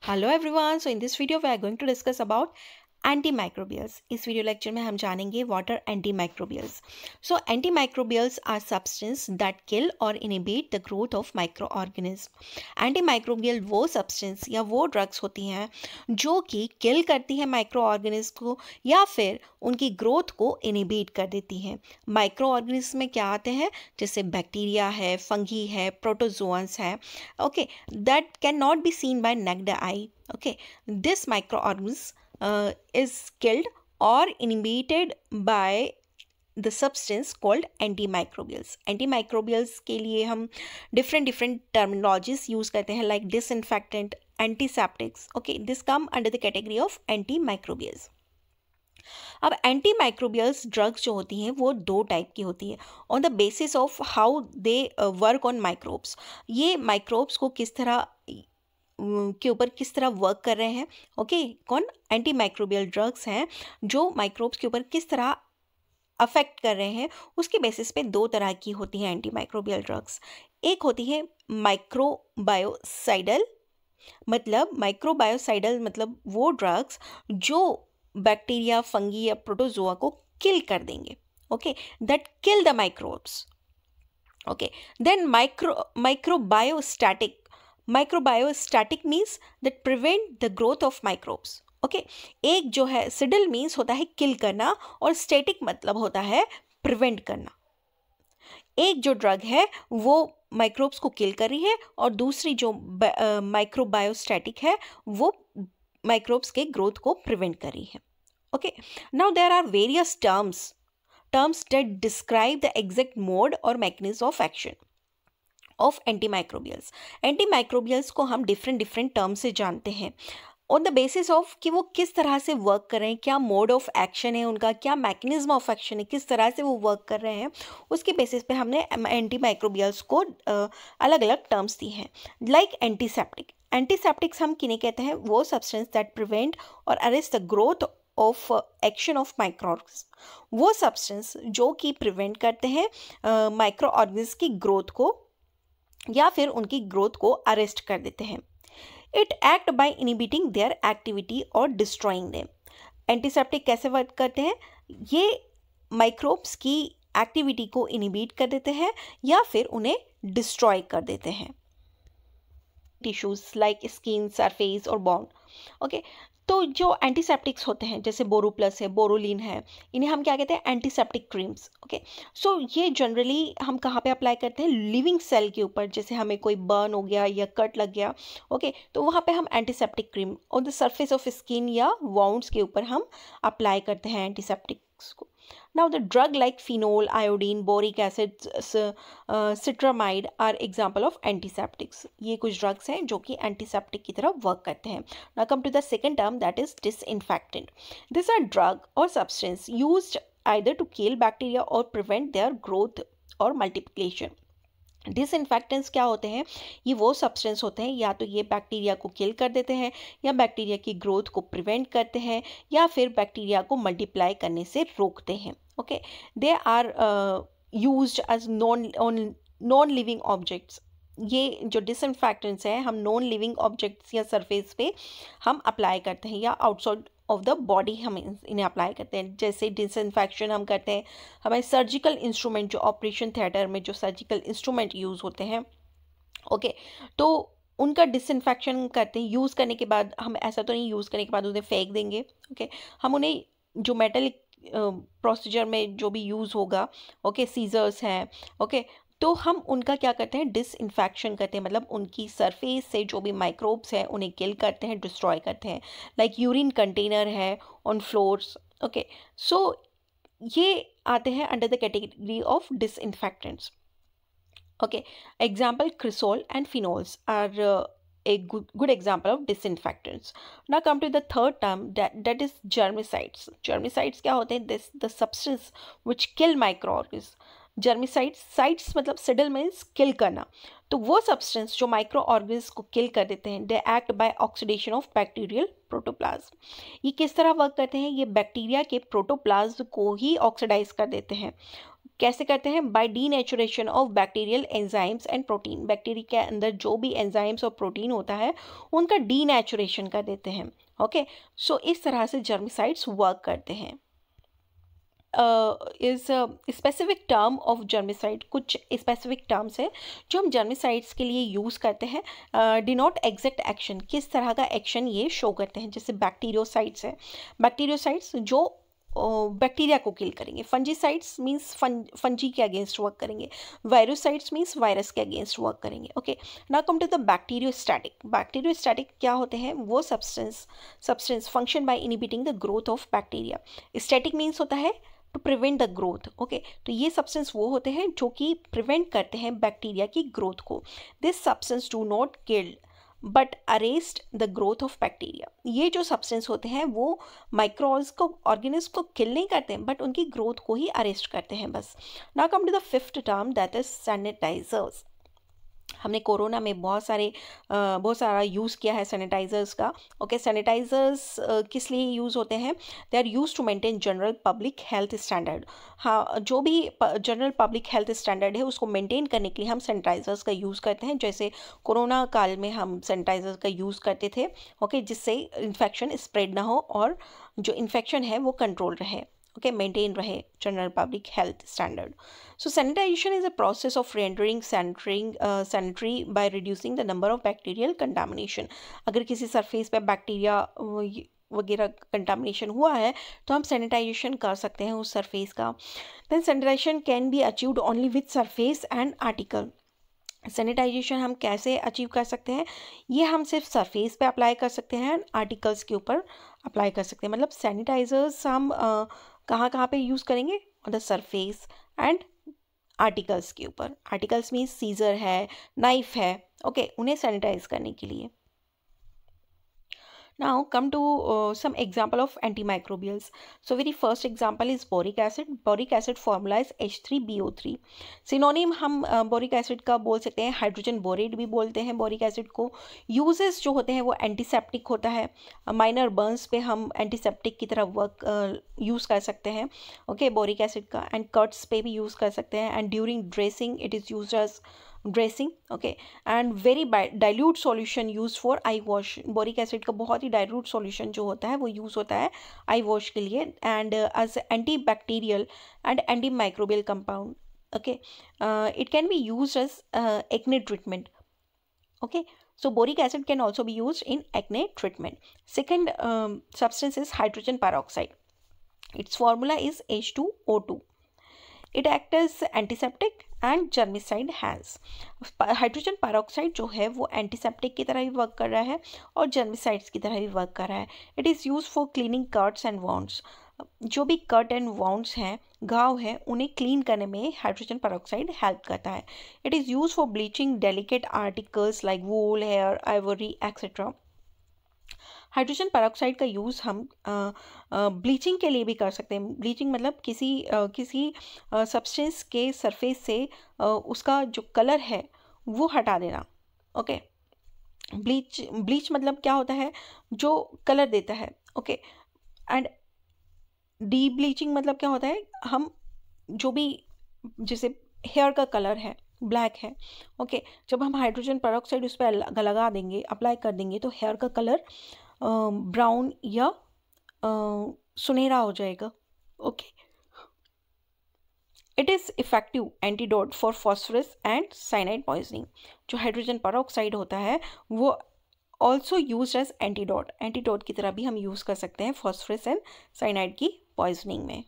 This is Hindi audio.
Hello everyone. So in this video we are going to discuss about antimicrobials. इस वीडियो लेक्चर में हम जानेंगे what are antimicrobials. So antimicrobials are substances that kill or inhibit the growth of microorganisms. Antimicrobial वो substance या वो drugs होती हैं जो कि kill करती है microorganisms को या फिर उनकी growth को inhibit कर देती हैं. Microorganisms में क्या आते हैं, जैसे बैक्टीरिया है, फंगी है, प्रोटोजोअन्स है, okay, that cannot be seen by naked eye. Okay, this microorganism is killed or inhibited by the substance called antimicrobials. Antimicrobials के लिए हम different terminologies use करते हैं like disinfectant, antiseptics. Okay, this come under the category of antimicrobials. अब एंटीमाइक्रोबियल्स ड्रग्स जो होती हैं वो दो टाइप की होती है on the basis of how they work on microbes. ये माइक्रोब्स को किस तरह के ऊपर किस तरह वर्क कर रहे हैं. ओके, कौन एंटी माइक्रोबियल ड्रग्स हैं जो माइक्रोब्स के ऊपर किस तरह अफेक्ट कर रहे हैं, उसके बेसिस पे दो तरह की होती हैं एंटी माइक्रोबियल ड्रग्स. एक होती है माइक्रोबायोसाइडल, मतलब वो ड्रग्स जो बैक्टीरिया, फंगी या प्रोटोजोआ को किल कर देंगे. Okay, that kill the microbes. Okay, then Microbiostatic means that prevent the growth of microbes. Okay, एक जो है सिडल मीन्स होता है किल करना और स्टैटिक मतलब होता है प्रिवेंट करना. एक जो ड्रग है वो माइक्रोब्स को किल कर रही है और दूसरी जो माइक्रोबायोस्टैटिक है वो माइक्रोब्स के ग्रोथ को प्रिवेंट कर रही है. Okay, now there are various terms that describe the exact mode or mechanism of action of antimicrobials. Antimicrobials को हम डिफरेंट टर्म से जानते हैं ऑन द बेसिस ऑफ कि वो किस तरह से वर्क कर रहे हैं, क्या मोड ऑफ एक्शन है उनका, क्या मैकेनिज्म ऑफ एक्शन है, किस तरह से वो वर्क कर रहे हैं, उसके बेसिस पे हमने एंटीमाइक्रोबियल्स को अलग अलग टर्म्स दी हैं. लाइक एंटीसेप्टिक्स हम किन्हें कहते हैं, वो सब्सटेंस दैट प्रिवेंट और arrest the growth of action of microorganism. वो सब्सटेंस जो कि प्रिवेंट करते हैं माइक्रो ऑर्गेनिज्म की ग्रोथ को या फिर उनकी ग्रोथ को अरेस्ट कर देते हैं. It act by inhibiting there activity और डिस्ट्रॉइंग देम. एंटीसेप्टिक कैसे वर्क करते हैं, ये माइक्रोब्स की एक्टिविटी को इनहिबिट कर देते हैं या फिर उन्हें डिस्ट्रॉय कर देते हैं. टिश्यूज लाइक स्किन, सरफेस और बोन. ओके, तो जो एंटीसेप्टिक्स होते हैं जैसे बोरोप्लस है, बोरोलिन है, इन्हें हम क्या कहते हैं, एंटीसेप्टिक क्रीम्स. ओके, सो ये जनरली हम कहाँ पे अप्लाई करते हैं, लिविंग सेल के ऊपर. जैसे हमें कोई बर्न हो गया या कट लग गया, ओके, तो वहाँ पे हम antiseptic cream on the surface of skin या वाउंड्स के ऊपर हम अप्लाई करते हैं एंटीसेप्टिक्स को. Now the drug like phenol, iodine, boric acid, citramide are example of antiseptics. ये कुछ drugs हैं जो कि antiseptic की तरह work करते हैं. Now come to the second term, that is disinfectant. These are drug or substance used either to kill bacteria or prevent their growth or multiplication. Disinfectants क्या होते हैं, ये वो सब्सटेंस होते हैं या तो ये बैक्टीरिया को किल कर देते हैं या बैक्टीरिया की ग्रोथ को प्रिवेंट करते हैं या फिर बैक्टीरिया को मल्टीप्लाई करने से रोकते हैं. Okay, they are used as non living objects. ये जो डिसइंफेक्टेंट्स हैं हम नॉन लिविंग ऑब्जेक्ट्स या सरफेस पे हम अप्लाई करते हैं या आउटसाइड ऑफ द बॉडी हम इन्हें अप्लाई करते हैं. जैसे डिसइंफेक्शन हम करते हैं हमारे सर्जिकल इंस्ट्रूमेंट, जो ऑपरेशन थिएटर में जो सर्जिकल इंस्ट्रूमेंट यूज़ होते हैं, ओके, तो उनका डिसइंफेक्शन करते हैं. यूज़ करने के बाद हम ऐसा तो नहीं यूज़ करने के बाद उन्हें फेंक देंगे. ओके, हम उन्हें जो मेटलिक प्रोसीजर में जो भी यूज़ होगा, ओके, सीजर्स हैं, ओके, तो हम उनका क्या करते हैं, डिसइंफेक्शन करते हैं. मतलब उनकी सरफेस से जो भी माइक्रोब्स हैं उन्हें किल करते हैं, डिस्ट्रॉय करते हैं. लाइक यूरिन कंटेनर है ऑन फ्लोर्स. ओके, सो ये आते हैं under the category of disinfectants. Okay, example cresol and phenols are a good example of disinfectants. Now come to the third term, that is germicides. Germicides क्या होते हैं, this the substance which kill microorganisms. Germicides मतलब सिडल मीन्स किल करना. तो वो सब्सटेंस जो माइक्रो ऑर्गेनिज्म को किल कर देते हैं, they act by oxidation of bacterial protoplasm. ये किस तरह वर्क करते हैं, ये बैक्टीरिया के प्रोटोप्लाज्म को ही ऑक्सीडाइज कर देते हैं. कैसे करते हैं? By denaturation of bacterial enzymes and protein. Bacteria के अंदर जो भी एंजाइम्स और प्रोटीन होता है उनका डीनेचुरेशन कर देते हैं। ओके, सो इस तरह से जर्मिसाइड्स वर्क करते हैं। Is specific term of germicide, कुछ स्पेसिफिक टर्म्स है जो हम जर्मिसाइड्स के लिए यूज़ करते हैं। डिनोट एग्जैक्ट एक्शन, किस तरह का एक्शन ये शो करते हैं। जैसे बैक्टीरियोसाइड्स है, बैक्टीरियोसाइड्स जो बैक्टीरिया को किल करेंगे। फंजीसाइड्स मीन्स फंजी के अगेंस्ट वर्क करेंगे। वायरोसाइड्स मीन्स वायरस के अगेंस्ट वर्क करेंगे। Okay, now come to the bacteriostatic. Bacteriostatic क्या होते हैं? वो substance function by inhibiting the growth of bacteria. Static means होता है to prevent the growth. Okay, तो ये सब्सटेंस वो होते हैं जो कि प्रिवेंट करते हैं बैक्टीरिया की ग्रोथ को। This substance do not kill but arrest the growth of bacteria. ये जो सब्सटेंस होते हैं वो माइक्रोब्स को, ऑर्गेनिज्म को किल नहीं करते हैं, बट उनकी ग्रोथ को ही अरेस्ट करते हैं बस। Now come to the fifth term, that is sanitizers. हमने कोरोना में बहुत सारा यूज़ किया है सैनिटाइज़र्स का। ओके, सैनिटाइज़र्स किस लिए यूज़ होते हैं? They are use to maintain general public health standard. हाँ, जो भी जनरल पब्लिक हेल्थ स्टैंडर्ड है उसको मेंटेन करने के लिए हम सैनिटाइज़र्स का यूज़ करते हैं। जैसे कोरोना काल में हम सैनिटाइज़र्स का यूज़ करते थे। ओके, जिससे इन्फेक्शन स्प्रेड ना हो और जो इन्फेक्शन है वो कंट्रोल रहे। Okay, maintain रहे general public health standard. So sanitization is a process of rendering sanitary by reducing the number of bacterial contamination. अगर किसी सरफेस पे बैक्टीरिया वगैरह कंटामिनेशन हुआ है तो हम सैनिटाइजेशन कर सकते हैं उस सरफेस का। Then sanitization can be achieved only with surface and article. Sanitization हम कैसे अचीव कर सकते हैं? ये हम सिर्फ सरफेस पे अप्लाई कर सकते हैं, आर्टिकल्स के ऊपर अप्लाई कर सकते हैं। मतलब सैनिटाइजर्स हम कहाँ पे यूज़ करेंगे? On the surface and articles के ऊपर। आर्टिकल्स मीन्स सीजर है, नाइफ है, ओके, उन्हें सैनिटाइज करने के लिए। Now come to some example of antimicrobials. So very first example is boric acid. Boric acid formula is H3BO3. Synonym हम boric acid का बोल सकते हैं हाइड्रोजन बोरेट भी बोलते हैं boric acid को। Uses जो होते हैं वो एंटीसेप्टिक होता है। माइनर बर्न्स पे हम एंटीसेप्टिक की तरह वर्क यूज़ कर सकते हैं। ओके, बोरिक एसिड का। एंड कट्स पे भी यूज़ कर सकते हैं। And during dressing it is used as dressing. Okay, and very dilute solution use for eye wash. Boric acid का बहुत ही डाइल्यूट सॉल्यूशन जो होता है वो यूज़ होता है आई वॉश के लिए। And as anti bacterial and anti microbial compound. Okay, it can be use as acne treatment. Okay, so boric acid can also be used in acne treatment. Second substance is hydrogen peroxide. Its formula is H2O2. It acts as antiseptic and germicide has. Hydrogen peroxide जो है वो एंटीसेप्टिक की तरह भी वर्क कर रहा है और जर्मिसाइड्स की तरह भी वर्क कर रहा है। It is use for cleaning cuts and wounds. जो भी कट एंड वाउंड्स हैं, घाव हैं, उन्हें क्लीन करने में हाइड्रोजन पेरोक्साइड हेल्प करता है। It is use for bleaching delicate articles like wool, hair, ivory etcetera. Hydrogen peroxide का यूज़ हम ब्लीचिंग के लिए भी कर सकते हैं। ब्लीचिंग मतलब किसी सब्सटेंस के सरफेस से उसका जो कलर है वो हटा देना। ओके, ब्लीच मतलब क्या होता है? जो कलर देता है। ओके, एंड डी ब्लीचिंग मतलब क्या होता है? हम जो भी, जैसे हेयर का कलर है ब्लैक है, ओके, जब हम हाइड्रोजन पेरोक्साइड उस पर लगा देंगे, अप्लाई कर देंगे, तो हेयर का कलर ब्राउन या सुनहरा हो जाएगा। Okay, it is effective antidote for phosphorus and cyanide poisoning. जो हाइड्रोजन पेरोक्साइड होता है वो ऑल्सो यूज एज एंटीडोट की तरह भी हम यूज़ कर सकते हैं फॉस्फोरस एंड साइनाइड की पॉइजनिंग में।